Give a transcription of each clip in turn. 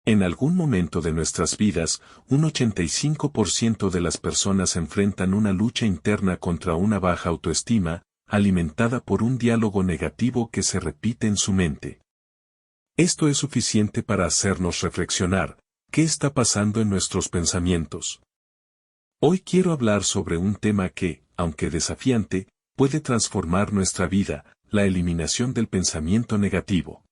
En algún momento de nuestras vidas, un 85% de las personas enfrentan una lucha interna contra una baja autoestima, alimentada por un diálogo negativo que se repite en su mente. Esto es suficiente para hacernos reflexionar, ¿qué está pasando en nuestros pensamientos? Hoy quiero hablar sobre un tema que, aunque desafiante, puede transformar nuestra vida, la eliminación del pensamiento negativo.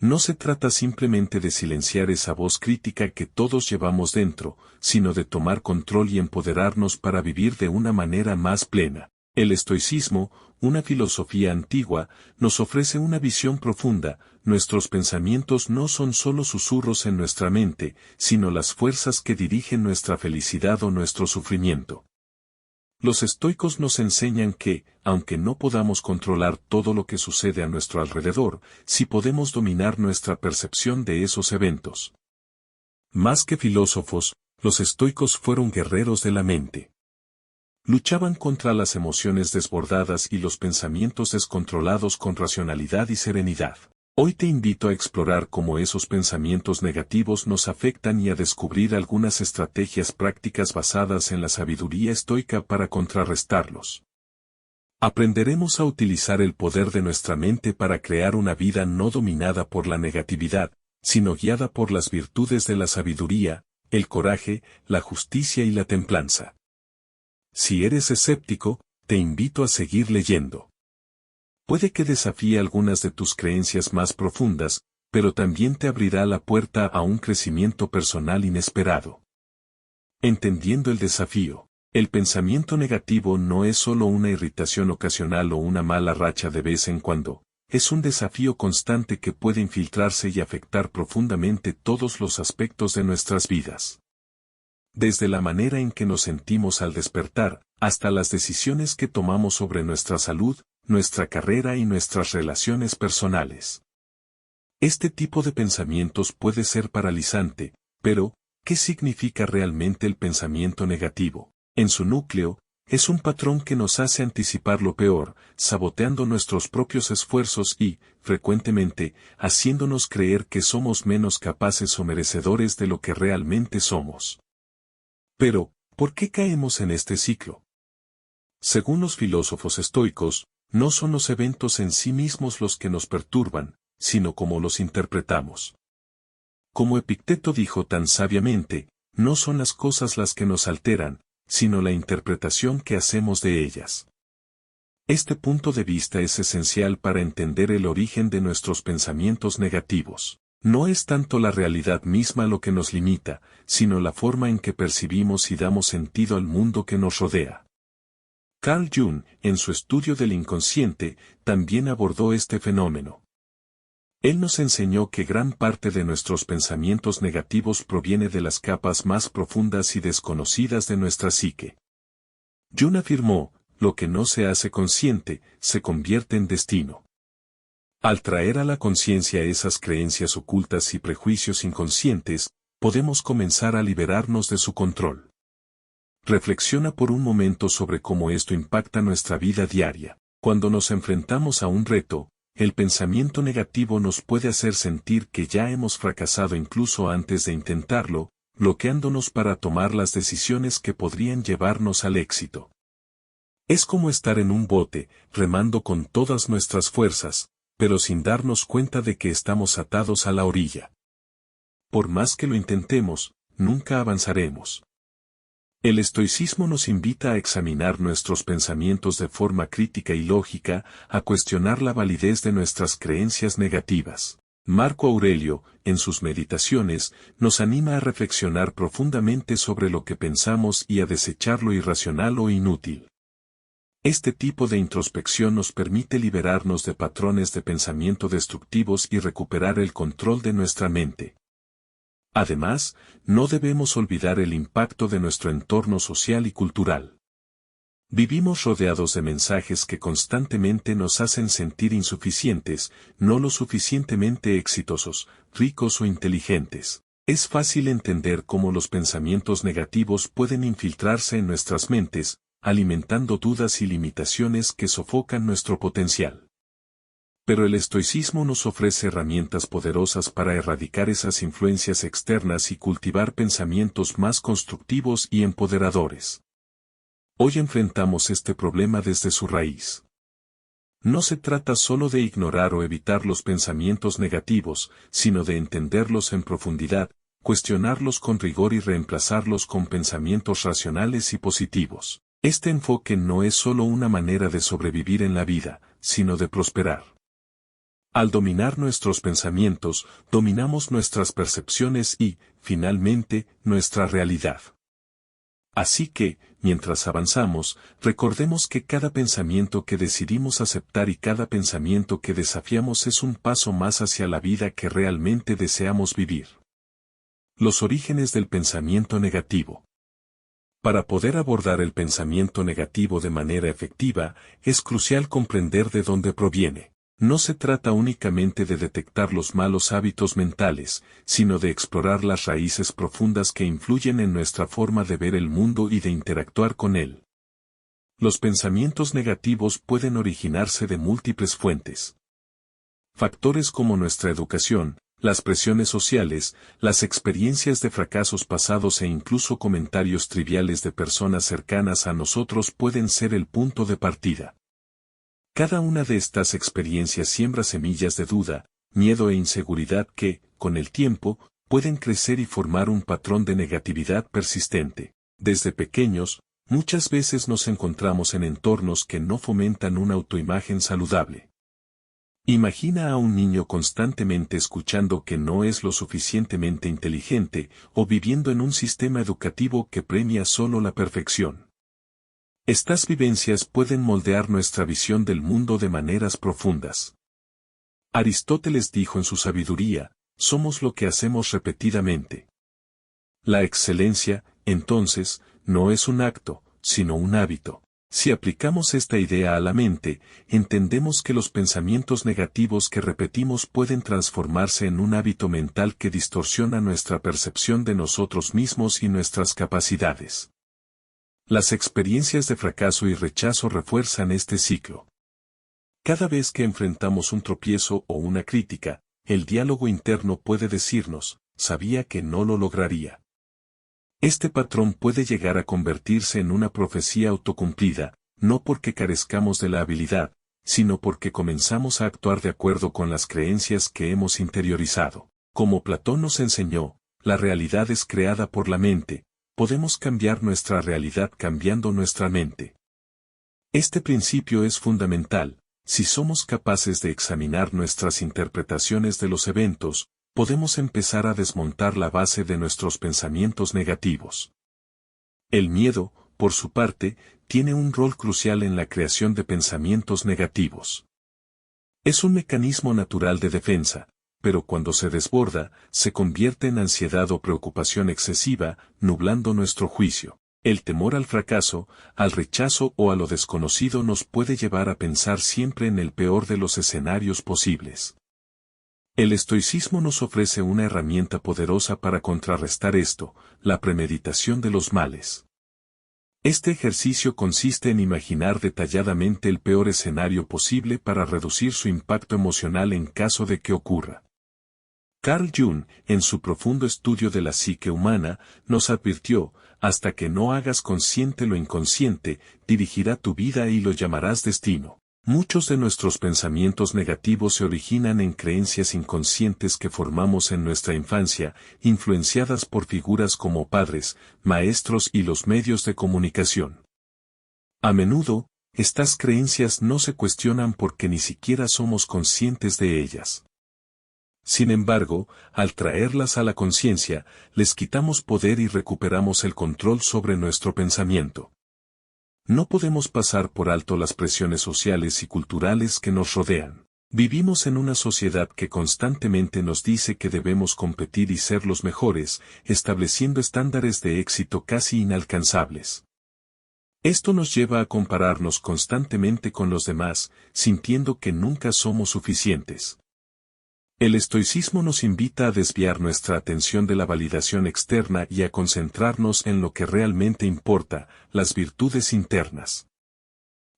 No se trata simplemente de silenciar esa voz crítica que todos llevamos dentro, sino de tomar control y empoderarnos para vivir de una manera más plena. El estoicismo, una filosofía antigua, nos ofrece una visión profunda. Nuestros pensamientos no son solo susurros en nuestra mente, sino las fuerzas que dirigen nuestra felicidad o nuestro sufrimiento. Los estoicos nos enseñan que, aunque no podamos controlar todo lo que sucede a nuestro alrededor, sí podemos dominar nuestra percepción de esos eventos. Más que filósofos, los estoicos fueron guerreros de la mente. Luchaban contra las emociones desbordadas y los pensamientos descontrolados con racionalidad y serenidad. Hoy te invito a explorar cómo esos pensamientos negativos nos afectan y a descubrir algunas estrategias prácticas basadas en la sabiduría estoica para contrarrestarlos. Aprenderemos a utilizar el poder de nuestra mente para crear una vida no dominada por la negatividad, sino guiada por las virtudes de la sabiduría, el coraje, la justicia y la templanza. Si eres escéptico, te invito a seguir leyendo. Puede que desafíe algunas de tus creencias más profundas, pero también te abrirá la puerta a un crecimiento personal inesperado. Entendiendo el desafío, el pensamiento negativo no es solo una irritación ocasional o una mala racha de vez en cuando, es un desafío constante que puede infiltrarse y afectar profundamente todos los aspectos de nuestras vidas. Desde la manera en que nos sentimos al despertar, hasta las decisiones que tomamos sobre nuestra salud, nuestra carrera y nuestras relaciones personales. Este tipo de pensamientos puede ser paralizante, pero, ¿qué significa realmente el pensamiento negativo? En su núcleo, es un patrón que nos hace anticipar lo peor, saboteando nuestros propios esfuerzos y, frecuentemente, haciéndonos creer que somos menos capaces o merecedores de lo que realmente somos. Pero, ¿por qué caemos en este ciclo? Según los filósofos estoicos, no son los eventos en sí mismos los que nos perturban, sino cómo los interpretamos. Como Epicteto dijo tan sabiamente, no son las cosas las que nos alteran, sino la interpretación que hacemos de ellas. Este punto de vista es esencial para entender el origen de nuestros pensamientos negativos. No es tanto la realidad misma lo que nos limita, sino la forma en que percibimos y damos sentido al mundo que nos rodea. Carl Jung, en su estudio del inconsciente, también abordó este fenómeno. Él nos enseñó que gran parte de nuestros pensamientos negativos proviene de las capas más profundas y desconocidas de nuestra psique. Jung afirmó, lo que no se hace consciente, se convierte en destino. Al traer a la conciencia esas creencias ocultas y prejuicios inconscientes, podemos comenzar a liberarnos de su control. Reflexiona por un momento sobre cómo esto impacta nuestra vida diaria. Cuando nos enfrentamos a un reto, el pensamiento negativo nos puede hacer sentir que ya hemos fracasado incluso antes de intentarlo, bloqueándonos para tomar las decisiones que podrían llevarnos al éxito. Es como estar en un bote, remando con todas nuestras fuerzas, pero sin darnos cuenta de que estamos atados a la orilla. Por más que lo intentemos, nunca avanzaremos. El estoicismo nos invita a examinar nuestros pensamientos de forma crítica y lógica, a cuestionar la validez de nuestras creencias negativas. Marco Aurelio, en sus meditaciones, nos anima a reflexionar profundamente sobre lo que pensamos y a desechar lo irracional o inútil. Este tipo de introspección nos permite liberarnos de patrones de pensamiento destructivos y recuperar el control de nuestra mente. Además, no debemos olvidar el impacto de nuestro entorno social y cultural. Vivimos rodeados de mensajes que constantemente nos hacen sentir insuficientes, no lo suficientemente exitosos, ricos o inteligentes. Es fácil entender cómo los pensamientos negativos pueden infiltrarse en nuestras mentes, alimentando dudas y limitaciones que sofocan nuestro potencial. Pero el estoicismo nos ofrece herramientas poderosas para erradicar esas influencias externas y cultivar pensamientos más constructivos y empoderadores. Hoy enfrentamos este problema desde su raíz. No se trata solo de ignorar o evitar los pensamientos negativos, sino de entenderlos en profundidad, cuestionarlos con rigor y reemplazarlos con pensamientos racionales y positivos. Este enfoque no es solo una manera de sobrevivir en la vida, sino de prosperar. Al dominar nuestros pensamientos, dominamos nuestras percepciones y, finalmente, nuestra realidad. Así que, mientras avanzamos, recordemos que cada pensamiento que decidimos aceptar y cada pensamiento que desafiamos es un paso más hacia la vida que realmente deseamos vivir. Los orígenes del pensamiento negativo. Para poder abordar el pensamiento negativo de manera efectiva, es crucial comprender de dónde proviene. No se trata únicamente de detectar los malos hábitos mentales, sino de explorar las raíces profundas que influyen en nuestra forma de ver el mundo y de interactuar con él. Los pensamientos negativos pueden originarse de múltiples fuentes. Factores como nuestra educación, las presiones sociales, las experiencias de fracasos pasados e incluso comentarios triviales de personas cercanas a nosotros pueden ser el punto de partida. Cada una de estas experiencias siembra semillas de duda, miedo e inseguridad que, con el tiempo, pueden crecer y formar un patrón de negatividad persistente. Desde pequeños, muchas veces nos encontramos en entornos que no fomentan una autoimagen saludable. Imagina a un niño constantemente escuchando que no es lo suficientemente inteligente o viviendo en un sistema educativo que premia solo la perfección. Estas vivencias pueden moldear nuestra visión del mundo de maneras profundas. Aristóteles dijo en su sabiduría, somos lo que hacemos repetidamente. La excelencia, entonces, no es un acto, sino un hábito. Si aplicamos esta idea a la mente, entendemos que los pensamientos negativos que repetimos pueden transformarse en un hábito mental que distorsiona nuestra percepción de nosotros mismos y nuestras capacidades. Las experiencias de fracaso y rechazo refuerzan este ciclo. Cada vez que enfrentamos un tropiezo o una crítica, el diálogo interno puede decirnos, sabía que no lo lograría. Este patrón puede llegar a convertirse en una profecía autocumplida, no porque carezcamos de la habilidad, sino porque comenzamos a actuar de acuerdo con las creencias que hemos interiorizado. Como Platón nos enseñó, la realidad es creada por la mente. Podemos cambiar nuestra realidad cambiando nuestra mente. Este principio es fundamental. Si somos capaces de examinar nuestras interpretaciones de los eventos, podemos empezar a desmontar la base de nuestros pensamientos negativos. El miedo, por su parte, tiene un rol crucial en la creación de pensamientos negativos. Es un mecanismo natural de defensa, pero cuando se desborda, se convierte en ansiedad o preocupación excesiva, nublando nuestro juicio. El temor al fracaso, al rechazo o a lo desconocido nos puede llevar a pensar siempre en el peor de los escenarios posibles. El estoicismo nos ofrece una herramienta poderosa para contrarrestar esto, la premeditación de los males. Este ejercicio consiste en imaginar detalladamente el peor escenario posible para reducir su impacto emocional en caso de que ocurra. Carl Jung, en su profundo estudio de la psique humana, nos advirtió, hasta que no hagas consciente lo inconsciente, dirigirá tu vida y lo llamarás destino. Muchos de nuestros pensamientos negativos se originan en creencias inconscientes que formamos en nuestra infancia, influenciadas por figuras como padres, maestros y los medios de comunicación. A menudo, estas creencias no se cuestionan porque ni siquiera somos conscientes de ellas. Sin embargo, al traerlas a la conciencia, les quitamos poder y recuperamos el control sobre nuestro pensamiento. No podemos pasar por alto las presiones sociales y culturales que nos rodean. Vivimos en una sociedad que constantemente nos dice que debemos competir y ser los mejores, estableciendo estándares de éxito casi inalcanzables. Esto nos lleva a compararnos constantemente con los demás, sintiendo que nunca somos suficientes. El estoicismo nos invita a desviar nuestra atención de la validación externa y a concentrarnos en lo que realmente importa, las virtudes internas.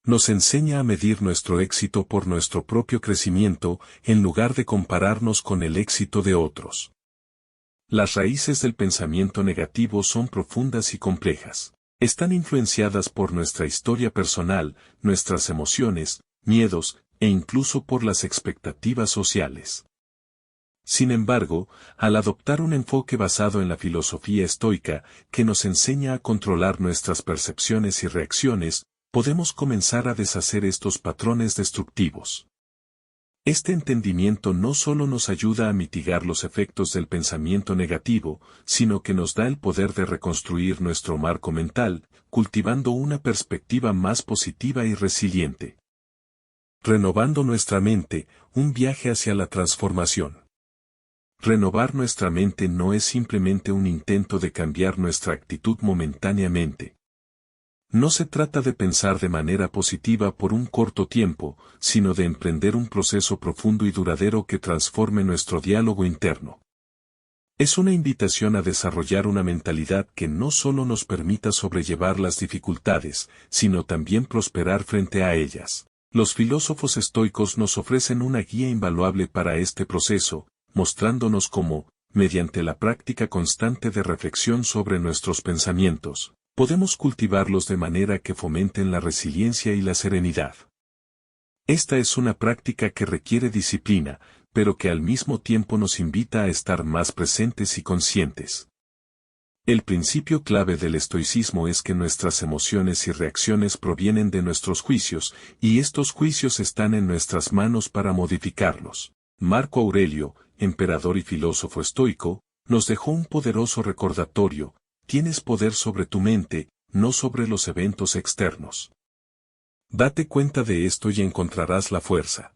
Nos enseña a medir nuestro éxito por nuestro propio crecimiento, en lugar de compararnos con el éxito de otros. Las raíces del pensamiento negativo son profundas y complejas. Están influenciadas por nuestra historia personal, nuestras emociones, miedos, e incluso por las expectativas sociales. Sin embargo, al adoptar un enfoque basado en la filosofía estoica, que nos enseña a controlar nuestras percepciones y reacciones, podemos comenzar a deshacer estos patrones destructivos. Este entendimiento no solo nos ayuda a mitigar los efectos del pensamiento negativo, sino que nos da el poder de reconstruir nuestro marco mental, cultivando una perspectiva más positiva y resiliente. Renovando nuestra mente, un viaje hacia la transformación. Renovar nuestra mente no es simplemente un intento de cambiar nuestra actitud momentáneamente. No se trata de pensar de manera positiva por un corto tiempo, sino de emprender un proceso profundo y duradero que transforme nuestro diálogo interno. Es una invitación a desarrollar una mentalidad que no solo nos permita sobrellevar las dificultades, sino también prosperar frente a ellas. Los filósofos estoicos nos ofrecen una guía invaluable para este proceso, mostrándonos cómo, mediante la práctica constante de reflexión sobre nuestros pensamientos, podemos cultivarlos de manera que fomenten la resiliencia y la serenidad. Esta es una práctica que requiere disciplina, pero que al mismo tiempo nos invita a estar más presentes y conscientes. El principio clave del estoicismo es que nuestras emociones y reacciones provienen de nuestros juicios, y estos juicios están en nuestras manos para modificarlos. Marco Aurelio, emperador y filósofo estoico, nos dejó un poderoso recordatorio: tienes poder sobre tu mente, no sobre los eventos externos. Date cuenta de esto y encontrarás la fuerza.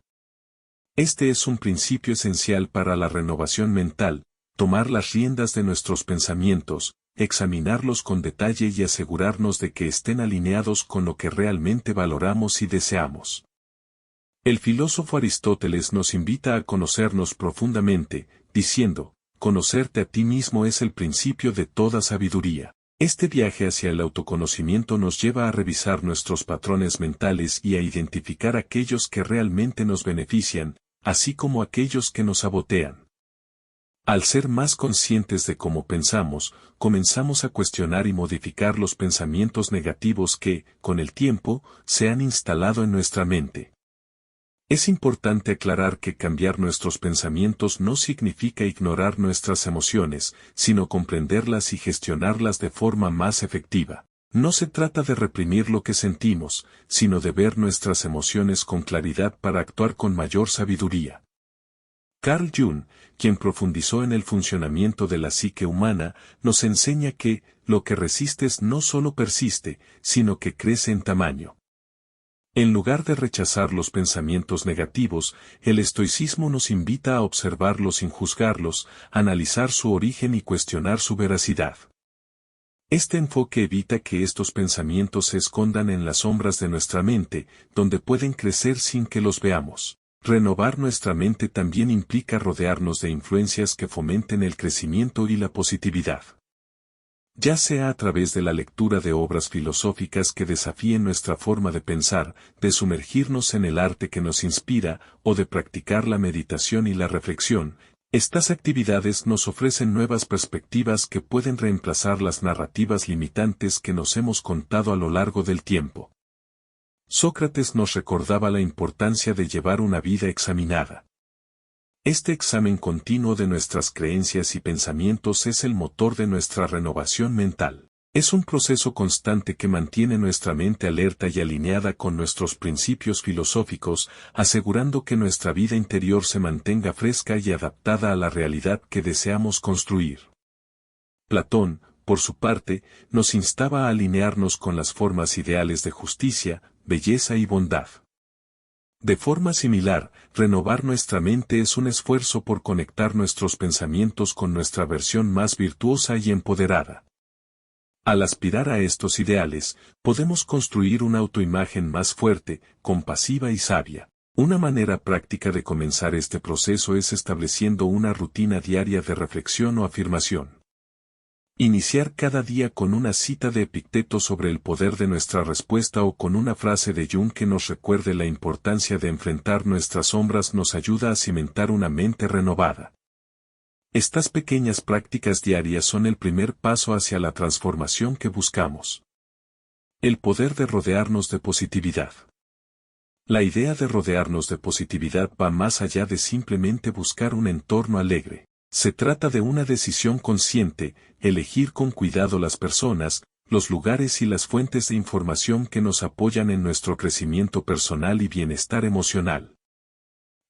Este es un principio esencial para la renovación mental: tomar las riendas de nuestros pensamientos, examinarlos con detalle y asegurarnos de que estén alineados con lo que realmente valoramos y deseamos. El filósofo Aristóteles nos invita a conocernos profundamente, diciendo: conocerte a ti mismo es el principio de toda sabiduría. Este viaje hacia el autoconocimiento nos lleva a revisar nuestros patrones mentales y a identificar aquellos que realmente nos benefician, así como aquellos que nos sabotean. Al ser más conscientes de cómo pensamos, comenzamos a cuestionar y modificar los pensamientos negativos que, con el tiempo, se han instalado en nuestra mente. Es importante aclarar que cambiar nuestros pensamientos no significa ignorar nuestras emociones, sino comprenderlas y gestionarlas de forma más efectiva. No se trata de reprimir lo que sentimos, sino de ver nuestras emociones con claridad para actuar con mayor sabiduría. Carl Jung, quien profundizó en el funcionamiento de la psique humana, nos enseña que lo que resistes no solo persiste, sino que crece en tamaño. En lugar de rechazar los pensamientos negativos, el estoicismo nos invita a observarlos sin juzgarlos, analizar su origen y cuestionar su veracidad. Este enfoque evita que estos pensamientos se escondan en las sombras de nuestra mente, donde pueden crecer sin que los veamos. Renovar nuestra mente también implica rodearnos de influencias que fomenten el crecimiento y la positividad. Ya sea a través de la lectura de obras filosóficas que desafíen nuestra forma de pensar, de sumergirnos en el arte que nos inspira, o de practicar la meditación y la reflexión, estas actividades nos ofrecen nuevas perspectivas que pueden reemplazar las narrativas limitantes que nos hemos contado a lo largo del tiempo. Sócrates nos recordaba la importancia de llevar una vida examinada. Este examen continuo de nuestras creencias y pensamientos es el motor de nuestra renovación mental. Es un proceso constante que mantiene nuestra mente alerta y alineada con nuestros principios filosóficos, asegurando que nuestra vida interior se mantenga fresca y adaptada a la realidad que deseamos construir. Platón, por su parte, nos instaba a alinearnos con las formas ideales de justicia, belleza y bondad. De forma similar, renovar nuestra mente es un esfuerzo por conectar nuestros pensamientos con nuestra versión más virtuosa y empoderada. Al aspirar a estos ideales, podemos construir una autoimagen más fuerte, compasiva y sabia. Una manera práctica de comenzar este proceso es estableciendo una rutina diaria de reflexión o afirmación. Iniciar cada día con una cita de Epicteto sobre el poder de nuestra respuesta o con una frase de Jung que nos recuerde la importancia de enfrentar nuestras sombras nos ayuda a cimentar una mente renovada. Estas pequeñas prácticas diarias son el primer paso hacia la transformación que buscamos. El poder de rodearnos de positividad. La idea de rodearnos de positividad va más allá de simplemente buscar un entorno alegre. Se trata de una decisión consciente, elegir con cuidado las personas, los lugares y las fuentes de información que nos apoyan en nuestro crecimiento personal y bienestar emocional.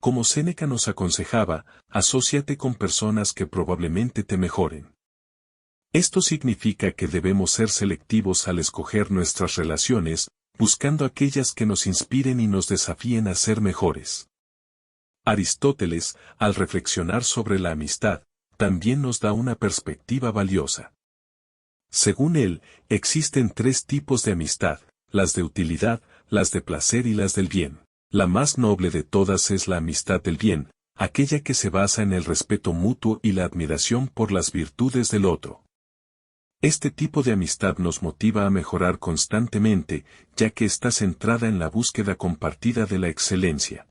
Como Séneca nos aconsejaba, asóciate con personas que probablemente te mejoren. Esto significa que debemos ser selectivos al escoger nuestras relaciones, buscando aquellas que nos inspiren y nos desafíen a ser mejores. Aristóteles, al reflexionar sobre la amistad, también nos da una perspectiva valiosa. Según él, existen 3 tipos de amistad, las de utilidad, las de placer y las del bien. La más noble de todas es la amistad del bien, aquella que se basa en el respeto mutuo y la admiración por las virtudes del otro. Este tipo de amistad nos motiva a mejorar constantemente, ya que está centrada en la búsqueda compartida de la excelencia.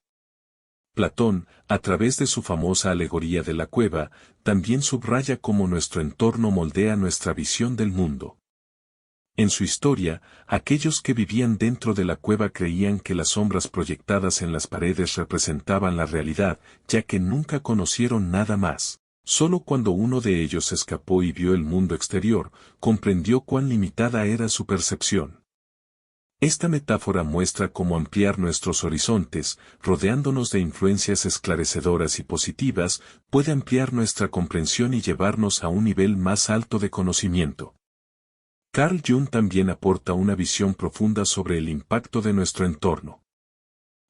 Platón, a través de su famosa alegoría de la cueva, también subraya cómo nuestro entorno moldea nuestra visión del mundo. En su historia, aquellos que vivían dentro de la cueva creían que las sombras proyectadas en las paredes representaban la realidad, ya que nunca conocieron nada más. Solo cuando uno de ellos escapó y vio el mundo exterior, comprendió cuán limitada era su percepción. Esta metáfora muestra cómo ampliar nuestros horizontes, rodeándonos de influencias esclarecedoras y positivas, puede ampliar nuestra comprensión y llevarnos a un nivel más alto de conocimiento. Carl Jung también aporta una visión profunda sobre el impacto de nuestro entorno.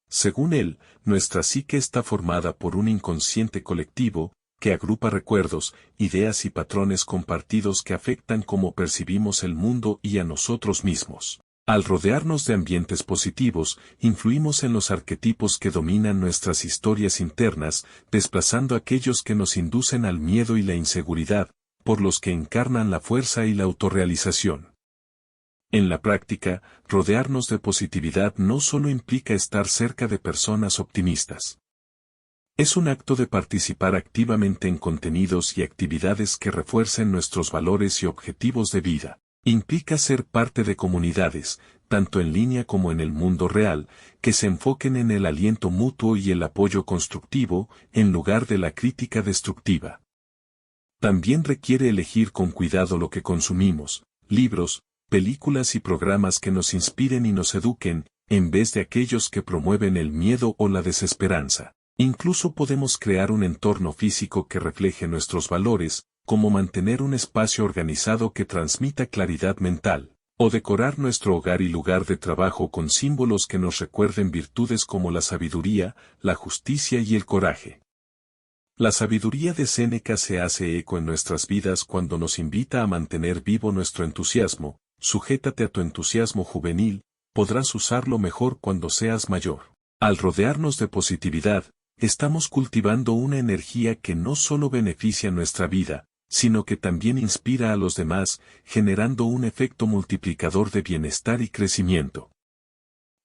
Según él, nuestra psique está formada por un inconsciente colectivo, que agrupa recuerdos, ideas y patrones compartidos que afectan cómo percibimos el mundo y a nosotros mismos. Al rodearnos de ambientes positivos, influimos en los arquetipos que dominan nuestras historias internas, desplazando aquellos que nos inducen al miedo y la inseguridad, por los que encarnan la fuerza y la autorrealización. En la práctica, rodearnos de positividad no solo implica estar cerca de personas optimistas. Es un acto de participar activamente en contenidos y actividades que refuercen nuestros valores y objetivos de vida. Implica ser parte de comunidades, tanto en línea como en el mundo real, que se enfoquen en el aliento mutuo y el apoyo constructivo, en lugar de la crítica destructiva. También requiere elegir con cuidado lo que consumimos, libros, películas y programas que nos inspiren y nos eduquen, en vez de aquellos que promueven el miedo o la desesperanza. Incluso podemos crear un entorno físico que refleje nuestros valores, como mantener un espacio organizado que transmita claridad mental, o decorar nuestro hogar y lugar de trabajo con símbolos que nos recuerden virtudes como la sabiduría, la justicia y el coraje. La sabiduría de Séneca se hace eco en nuestras vidas cuando nos invita a mantener vivo nuestro entusiasmo. Sujétate a tu entusiasmo juvenil, podrás usarlo mejor cuando seas mayor. Al rodearnos de positividad, estamos cultivando una energía que no solo beneficia nuestra vida, sino que también inspira a los demás, generando un efecto multiplicador de bienestar y crecimiento.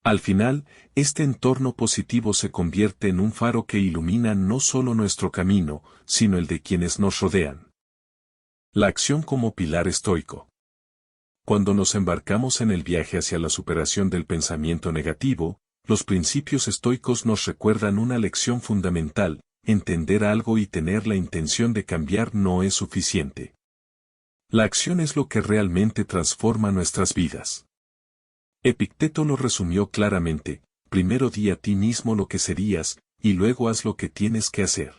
Al final, este entorno positivo se convierte en un faro que ilumina no solo nuestro camino, sino el de quienes nos rodean. La acción como pilar estoico. Cuando nos embarcamos en el viaje hacia la superación del pensamiento negativo, los principios estoicos nos recuerdan una lección fundamental: entender algo y tener la intención de cambiar no es suficiente. La acción es lo que realmente transforma nuestras vidas. Epicteto lo resumió claramente: primero di a ti mismo lo que serías, y luego haz lo que tienes que hacer.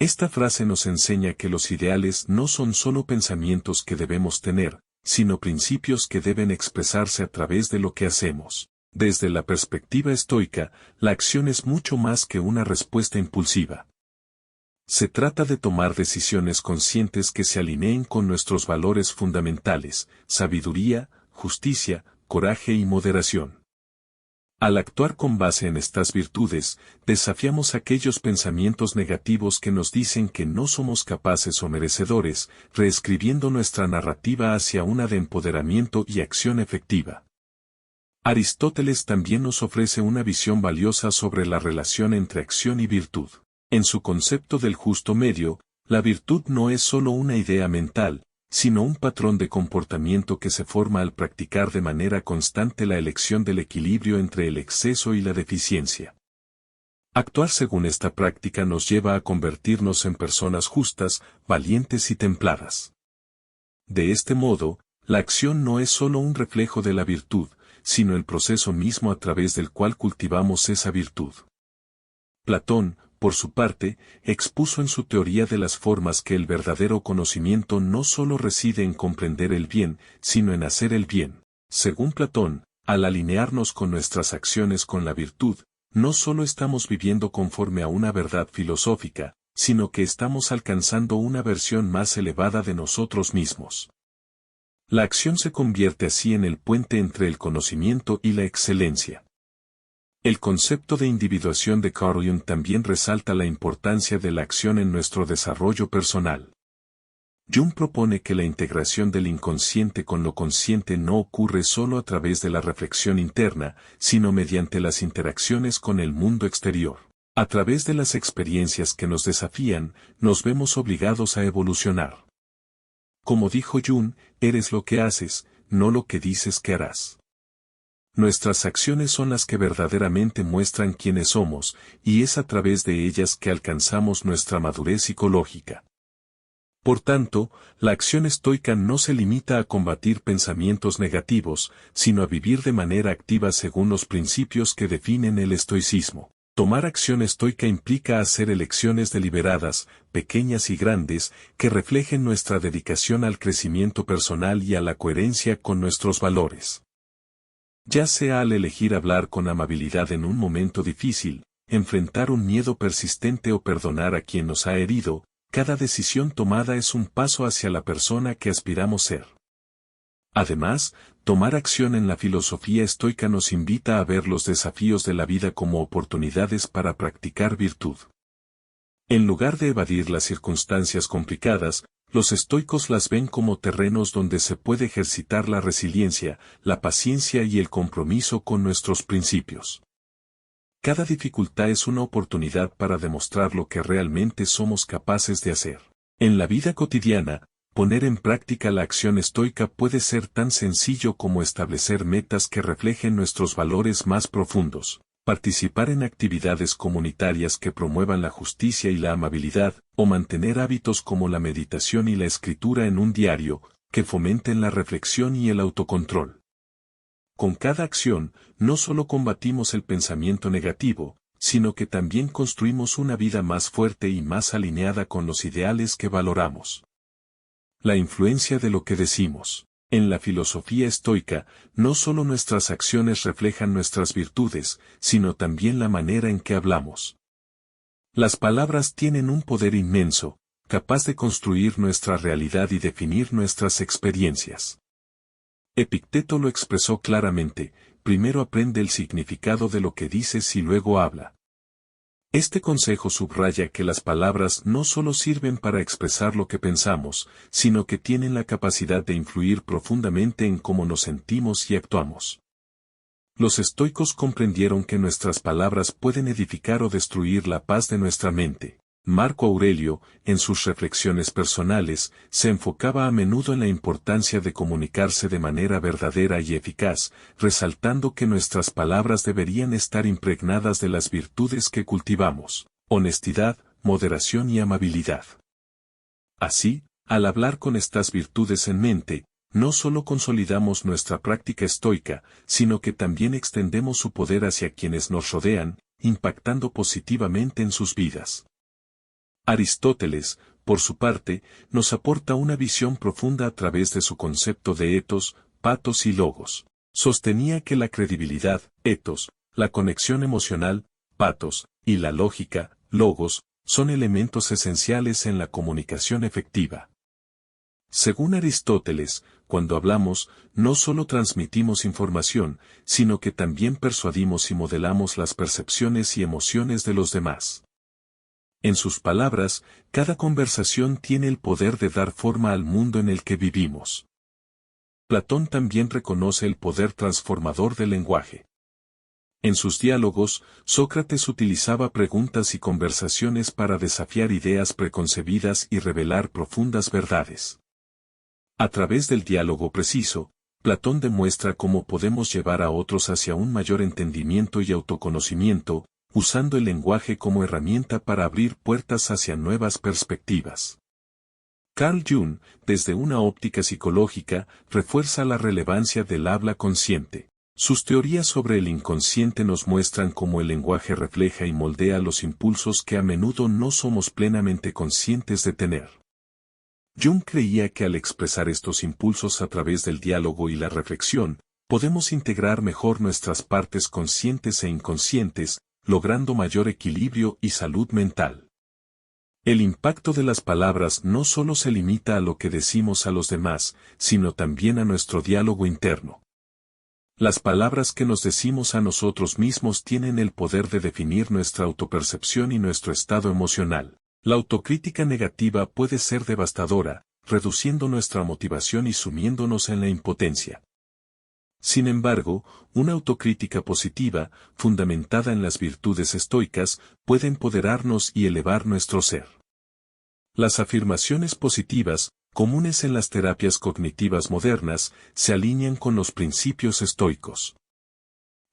Esta frase nos enseña que los ideales no son solo pensamientos que debemos tener, sino principios que deben expresarse a través de lo que hacemos. Desde la perspectiva estoica, la acción es mucho más que una respuesta impulsiva. Se trata de tomar decisiones conscientes que se alineen con nuestros valores fundamentales: sabiduría, justicia, coraje y moderación. Al actuar con base en estas virtudes, desafiamos aquellos pensamientos negativos que nos dicen que no somos capaces o merecedores, reescribiendo nuestra narrativa hacia una de empoderamiento y acción efectiva. Aristóteles también nos ofrece una visión valiosa sobre la relación entre acción y virtud. En su concepto del justo medio, la virtud no es solo una idea mental, sino un patrón de comportamiento que se forma al practicar de manera constante la elección del equilibrio entre el exceso y la deficiencia. Actuar según esta práctica nos lleva a convertirnos en personas justas, valientes y templadas. De este modo, la acción no es solo un reflejo de la virtud, sino el proceso mismo a través del cual cultivamos esa virtud. Platón, por su parte, expuso en su teoría de las formas que el verdadero conocimiento no solo reside en comprender el bien, sino en hacer el bien. Según Platón, al alinearnos con nuestras acciones con la virtud, no solo estamos viviendo conforme a una verdad filosófica, sino que estamos alcanzando una versión más elevada de nosotros mismos. La acción se convierte así en el puente entre el conocimiento y la excelencia. El concepto de individuación de Carl Jung también resalta la importancia de la acción en nuestro desarrollo personal. Jung propone que la integración del inconsciente con lo consciente no ocurre solo a través de la reflexión interna, sino mediante las interacciones con el mundo exterior. A través de las experiencias que nos desafían, nos vemos obligados a evolucionar. Como dijo Jung, eres lo que haces, no lo que dices que harás. Nuestras acciones son las que verdaderamente muestran quiénes somos, y es a través de ellas que alcanzamos nuestra madurez psicológica. Por tanto, la acción estoica no se limita a combatir pensamientos negativos, sino a vivir de manera activa según los principios que definen el estoicismo. Tomar acción estoica implica hacer elecciones deliberadas, pequeñas y grandes, que reflejen nuestra dedicación al crecimiento personal y a la coherencia con nuestros valores. Ya sea al elegir hablar con amabilidad en un momento difícil, enfrentar un miedo persistente o perdonar a quien nos ha herido, cada decisión tomada es un paso hacia la persona que aspiramos ser. Además, tomar acción en la filosofía estoica nos invita a ver los desafíos de la vida como oportunidades para practicar virtud. En lugar de evadir las circunstancias complicadas, los estoicos las ven como terrenos donde se puede ejercitar la resiliencia, la paciencia y el compromiso con nuestros principios. Cada dificultad es una oportunidad para demostrar lo que realmente somos capaces de hacer. En la vida cotidiana, poner en práctica la acción estoica puede ser tan sencillo como establecer metas que reflejen nuestros valores más profundos, participar en actividades comunitarias que promuevan la justicia y la amabilidad, o mantener hábitos como la meditación y la escritura en un diario, que fomenten la reflexión y el autocontrol. Con cada acción, no solo combatimos el pensamiento negativo, sino que también construimos una vida más fuerte y más alineada con los ideales que valoramos. La influencia de lo que decimos. En la filosofía estoica, no solo nuestras acciones reflejan nuestras virtudes, sino también la manera en que hablamos. Las palabras tienen un poder inmenso, capaz de construir nuestra realidad y definir nuestras experiencias. Epicteto lo expresó claramente: primero aprende el significado de lo que dices y luego habla. Este consejo subraya que las palabras no solo sirven para expresar lo que pensamos, sino que tienen la capacidad de influir profundamente en cómo nos sentimos y actuamos. Los estoicos comprendieron que nuestras palabras pueden edificar o destruir la paz de nuestra mente. Marco Aurelio, en sus reflexiones personales, se enfocaba a menudo en la importancia de comunicarse de manera verdadera y eficaz, resaltando que nuestras palabras deberían estar impregnadas de las virtudes que cultivamos: honestidad, moderación y amabilidad. Así, al hablar con estas virtudes en mente, no solo consolidamos nuestra práctica estoica, sino que también extendemos su poder hacia quienes nos rodean, impactando positivamente en sus vidas. Aristóteles, por su parte, nos aporta una visión profunda a través de su concepto de ethos, pathos y logos. Sostenía que la credibilidad, ethos, la conexión emocional, pathos, y la lógica, logos, son elementos esenciales en la comunicación efectiva. Según Aristóteles, cuando hablamos, no solo transmitimos información, sino que también persuadimos y modelamos las percepciones y emociones de los demás. En sus palabras, cada conversación tiene el poder de dar forma al mundo en el que vivimos. Platón también reconoce el poder transformador del lenguaje. En sus diálogos, Sócrates utilizaba preguntas y conversaciones para desafiar ideas preconcebidas y revelar profundas verdades. A través del diálogo preciso, Platón demuestra cómo podemos llevar a otros hacia un mayor entendimiento y autoconocimiento, usando el lenguaje como herramienta para abrir puertas hacia nuevas perspectivas. Carl Jung, desde una óptica psicológica, refuerza la relevancia del habla consciente. Sus teorías sobre el inconsciente nos muestran cómo el lenguaje refleja y moldea los impulsos que a menudo no somos plenamente conscientes de tener. Jung creía que al expresar estos impulsos a través del diálogo y la reflexión, podemos integrar mejor nuestras partes conscientes e inconscientes, logrando mayor equilibrio y salud mental. El impacto de las palabras no solo se limita a lo que decimos a los demás, sino también a nuestro diálogo interno. Las palabras que nos decimos a nosotros mismos tienen el poder de definir nuestra autopercepción y nuestro estado emocional. La autocrítica negativa puede ser devastadora, reduciendo nuestra motivación y sumiéndonos en la impotencia. Sin embargo, una autocrítica positiva, fundamentada en las virtudes estoicas, puede empoderarnos y elevar nuestro ser. Las afirmaciones positivas, comunes en las terapias cognitivas modernas, se alinean con los principios estoicos.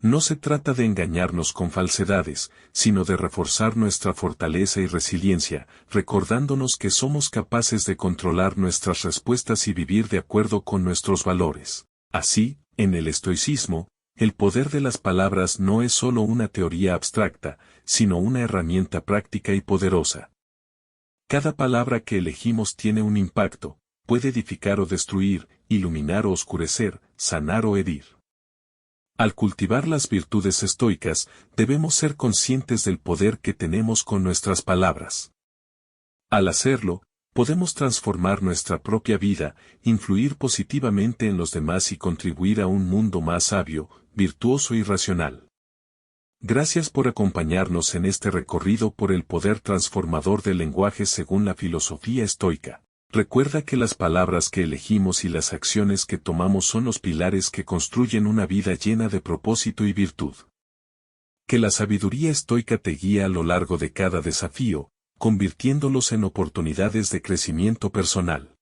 No se trata de engañarnos con falsedades, sino de reforzar nuestra fortaleza y resiliencia, recordándonos que somos capaces de controlar nuestras respuestas y vivir de acuerdo con nuestros valores. Así, en el estoicismo, el poder de las palabras no es solo una teoría abstracta, sino una herramienta práctica y poderosa. Cada palabra que elegimos tiene un impacto, puede edificar o destruir, iluminar o oscurecer, sanar o herir. Al cultivar las virtudes estoicas, debemos ser conscientes del poder que tenemos con nuestras palabras. Al hacerlo, podemos transformar nuestra propia vida, influir positivamente en los demás y contribuir a un mundo más sabio, virtuoso y racional. Gracias por acompañarnos en este recorrido por el poder transformador del lenguaje según la filosofía estoica. Recuerda que las palabras que elegimos y las acciones que tomamos son los pilares que construyen una vida llena de propósito y virtud. Que la sabiduría estoica te guíe a lo largo de cada desafío, convirtiéndolos en oportunidades de crecimiento personal.